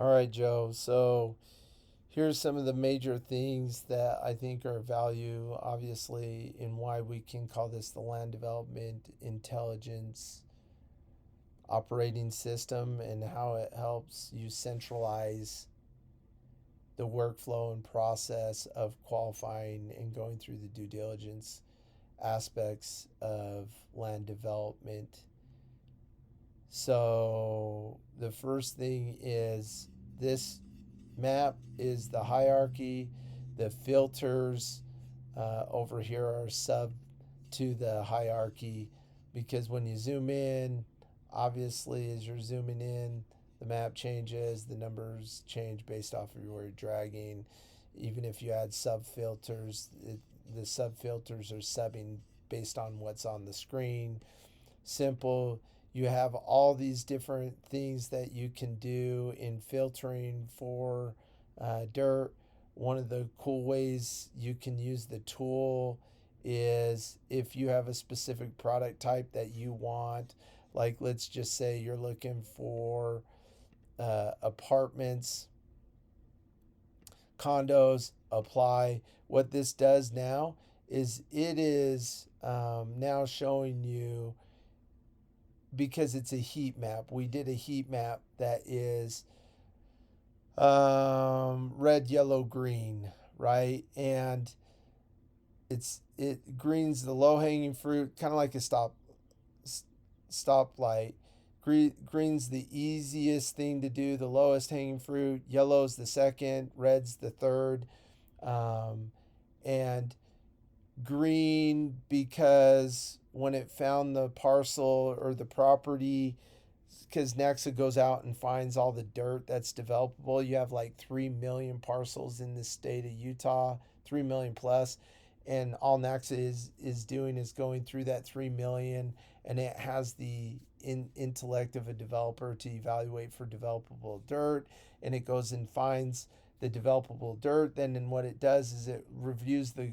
All right, Joe. So here's some of the major things that I think are of value, obviously, in why we can call this the land development intelligence operating system and how it helps you centralize the workflow and process of qualifying and going through the due diligence aspects of land development. So the first thing is this map is the hierarchy. The filters over here are sub to the hierarchy because when you zoom in, obviously, as you're zooming in, the map changes, the numbers change based off of where you're dragging. Even if you add sub filters, the sub filters are subbing based on what's on the screen. Simple. You have all these different things that you can do in filtering for dirt. One of the cool ways you can use the tool is if you have a specific product type that you want, like let's just say you're looking for apartments, condos, apply. What this does now is it is now showing you, because it's a heat map. We did a heat map that is red, yellow, green, right? And it greens the low hanging fruit, kind of like a stoplight. Green's the easiest thing to do, the lowest hanging fruit. Yellow's the second, red's the third, um, and green because when it found the parcel or the property, because Naxxa goes out and finds all the dirt that's developable. You have like 3 million parcels in the state of Utah, 3 million plus. And all Naxxa is doing is going through that 3 million, and it has the intellect of a developer to evaluate for developable dirt. And it goes and finds the developable dirt. Then, and what it does is it reviews the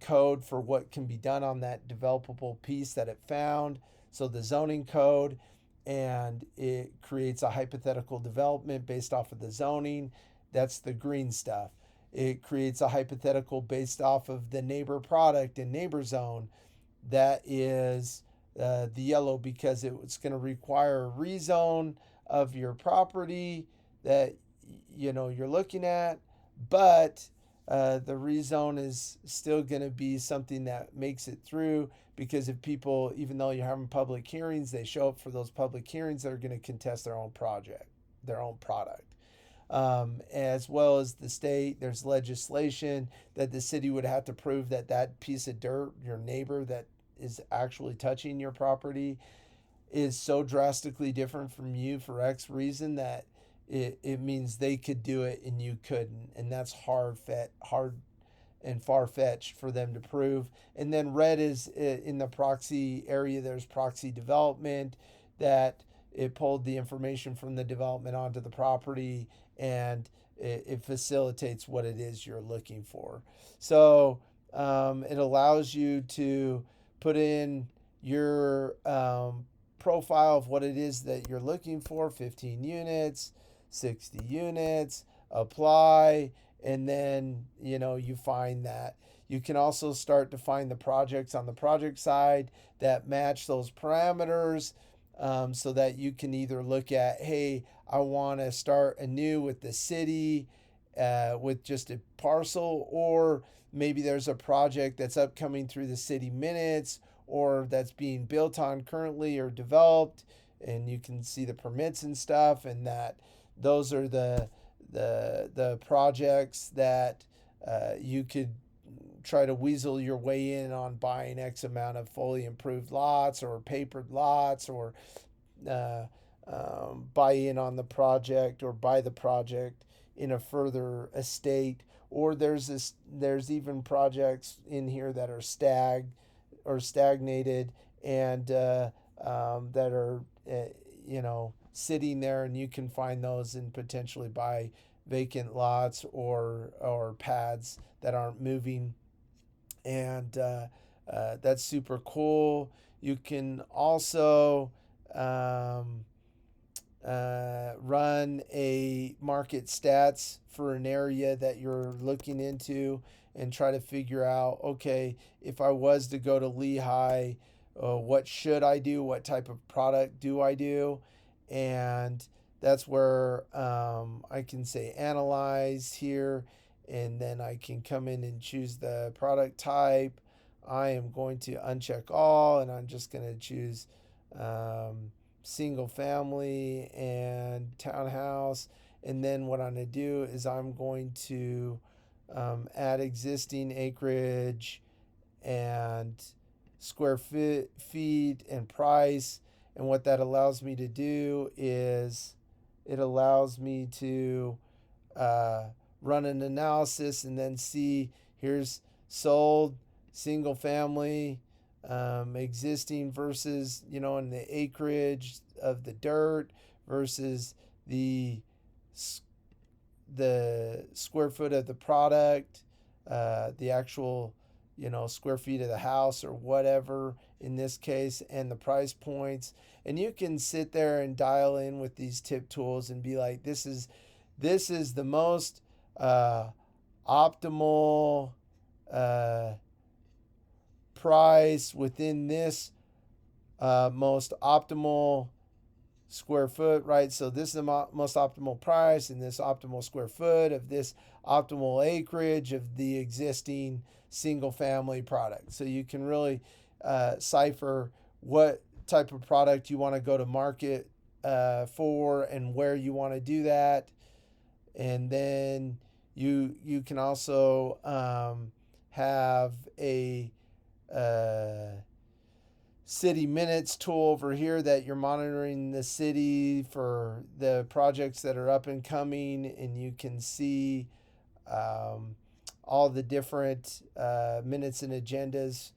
code for what can be done on that developable piece that it found. So the zoning code, and it creates a hypothetical development based off of the zoning. That's the green stuff. It creates a hypothetical based off of the neighbor product and neighbor zone. That is the yellow because it's going to require a rezone of your property that you're looking at, but the rezone is still going to be something that makes it through because if people, even though you're having public hearings, they show up for those public hearings, they're going to contest their own project, their own product. As well as the state, there's legislation that the city would have to prove that that piece of dirt, your neighbor that is actually touching your property, is so drastically different from you for X reason that it means they could do it and you couldn't. And that's hard and far fetched for them to prove. And then red is in the proxy area, there's proxy development that it pulled the information from the development onto the property and it facilitates what it is you're looking for. So it allows you to put in your profile of what it is that you're looking for, 15 units, 60 units, apply, and then you find that. You can also start to find the projects on the project side that match those parameters, so that you can either look at, hey, I want to start anew with the city with just a parcel, or maybe there's a project that's upcoming through the city minutes or that's being built on currently or developed, and you can see the permits and stuff, and that those are the projects that you could try to weasel your way in on buying X amount of fully improved lots or papered lots, or uh, buy in on the project or buy the project in a further estate. Or there's even projects in here that are stagnated and that are sitting there, and you can find those and potentially buy vacant lots or pads that aren't moving, and that's super cool. You can also run a market stats for an area that you're looking into and try to figure out, okay, if I was to go to Lehigh, what should I do? What type of product do I do? And that's where I can say analyze here, and then I can come in and choose the product type. I am going to uncheck all, and I'm just going to choose single family and townhouse. And then what I'm going to do is I'm going to add existing acreage and square feet and price. And what that allows me to do is it allows me to uh, run an analysis and then see here's sold single family existing versus in the acreage of the dirt versus the the square foot of the product, the actual square feet of the house or whatever in this case, and the price points. And you can sit there and dial in with these tip tools and be like, this is the most optimal uh, price within this most optimal square foot, right? So this is the most optimal price and this optimal square foot of this optimal acreage of the existing single family product. So you can really cipher what type of product you want to go to market for and where you want to do that. And then you can also have a city minutes tool over here that you're monitoring the city for the projects that are up and coming, and you can see um, all the different minutes and agendas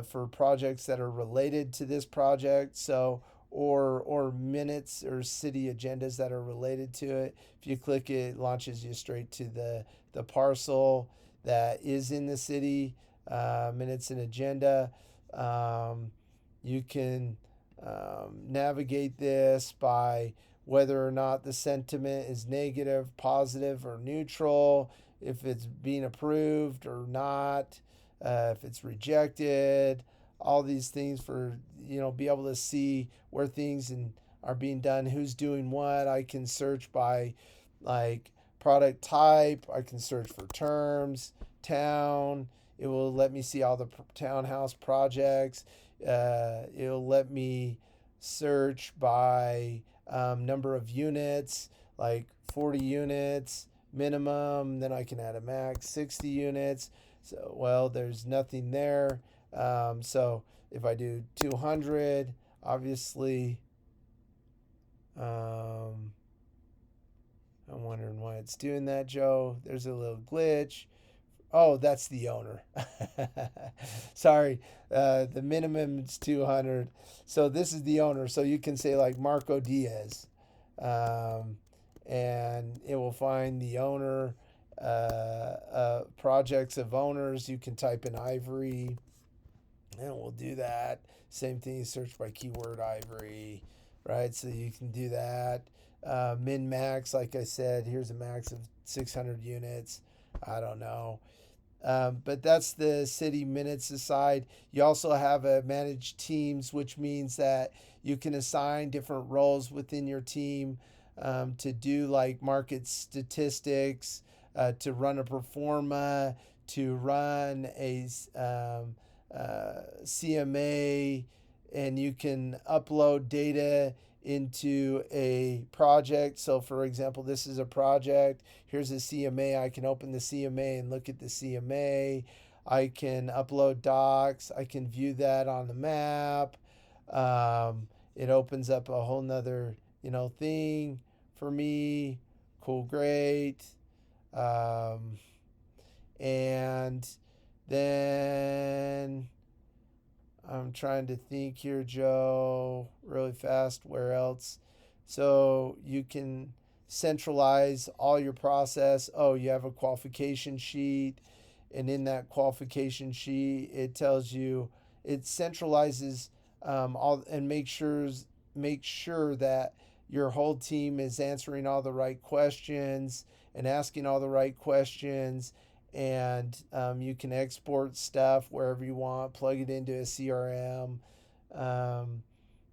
for projects that are related to this project. So or minutes or city agendas that are related to it. If you click it, it launches you straight to the parcel that is in the city minutes and agenda. You can navigate this by whether or not the sentiment is negative, positive, or neutral, if it's being approved or not, if it's rejected, all these things for be able to see where things are being done, who's doing what. I can search by like product type. I can search for terms, town. It will let me see all the townhouse projects. It'll let me search by number of units, like 40 units minimum. Then I can add a max 60 units. So, well, there's nothing there. So if I do 200, obviously, I'm wondering why it's doing that, Joe. There's a little glitch. Oh, that's the owner. Sorry, the minimum is 200. So this is the owner. So you can say like Marco Diaz, um, and it will find the owner. Projects of owners. You can type in Ivory, and we'll do that. Same thing. Search by keyword Ivory, right? So you can do that. Min max, like I said, here's a max of 600 units. I don't know. But that's the city minutes aside. You also have a managed teams, which means that you can assign different roles within your team to do like market statistics, to run a performa, to run a CMA, and you can upload data into a project. So, for example, this is a project. Here's a CMA. I can open the CMA and look at the CMA. I can upload docs. I can view that on the map. It opens up a whole nother, thing for me. Cool, great. And then I'm trying to think here, Joe, really fast. Where else? So you can centralize all your process. Oh, you have a qualification sheet. And in that qualification sheet, it tells you, it centralizes all and make sure that your whole team is answering all the right questions and asking all the right questions. And you can export stuff wherever you want, plug it into a CRM. Um,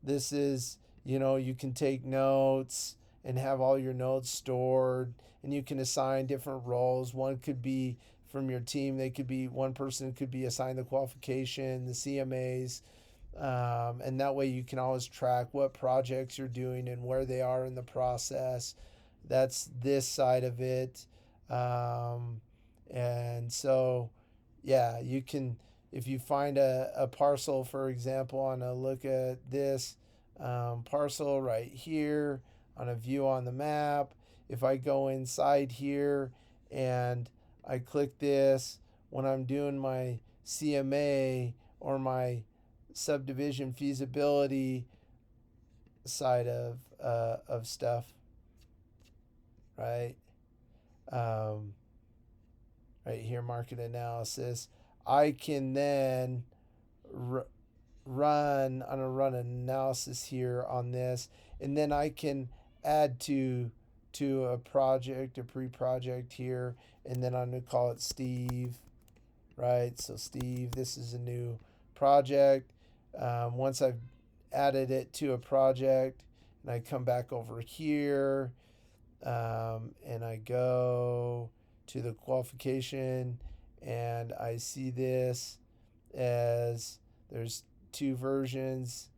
this is, you can take notes and have all your notes stored, and you can assign different roles. One could be from your team, they could be one person could be assigned the qualification, the CMAs, and that way you can always track what projects you're doing and where they are in the process. That's this side of it. And so, yeah, you can, if you find a parcel, for example, on a look at this parcel right here on a view on the map, if I go inside here and I click this, when I'm doing my CMA or my subdivision feasibility side of stuff, right? Um, right here, market analysis. I can then r- I'm gonna run an analysis here on this, and then I can add to a project, a pre-project here, and then I'm gonna call it Steve, right? So Steve, this is a new project. Once I've added it to a project, and I come back over here, and I go to the qualification, and I see this as there's two versions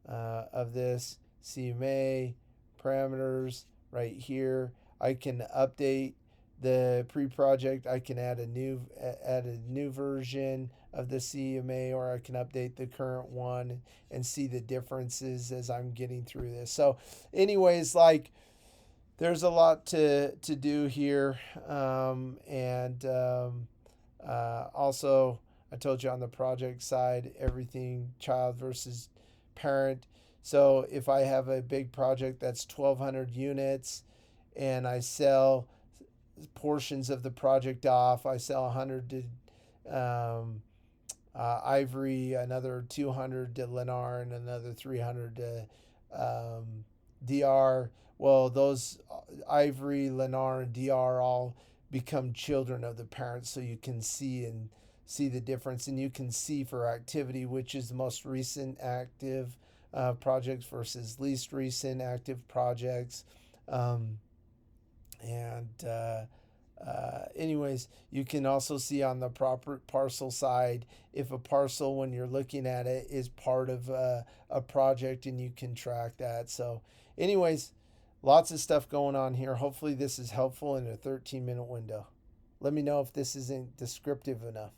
of this CMA parameters right here. I can update the pre-project. I can add a new version of the CMA, or I can update the current one and see the differences as I'm getting through this. So, anyways, like, there's a lot to do here, also, I told you on the project side, everything child versus parent. So if I have a big project that's 1,200 units and I sell portions of the project off, I sell 100 to Ivory, another 200 to Lennar, and another 300 to DR. Well, those Ivory, Lennar, and DR all become children of the parents, so you can see the difference, and you can see for activity which is the most recent active projects versus least recent active projects. Um, and Anyways, you can also see on the proper parcel side if a parcel, when you're looking at it, is part of a project, and you can track that. So, anyways, lots of stuff going on here. Hopefully, this is helpful in a 13-minute window. Let me know if this isn't descriptive enough.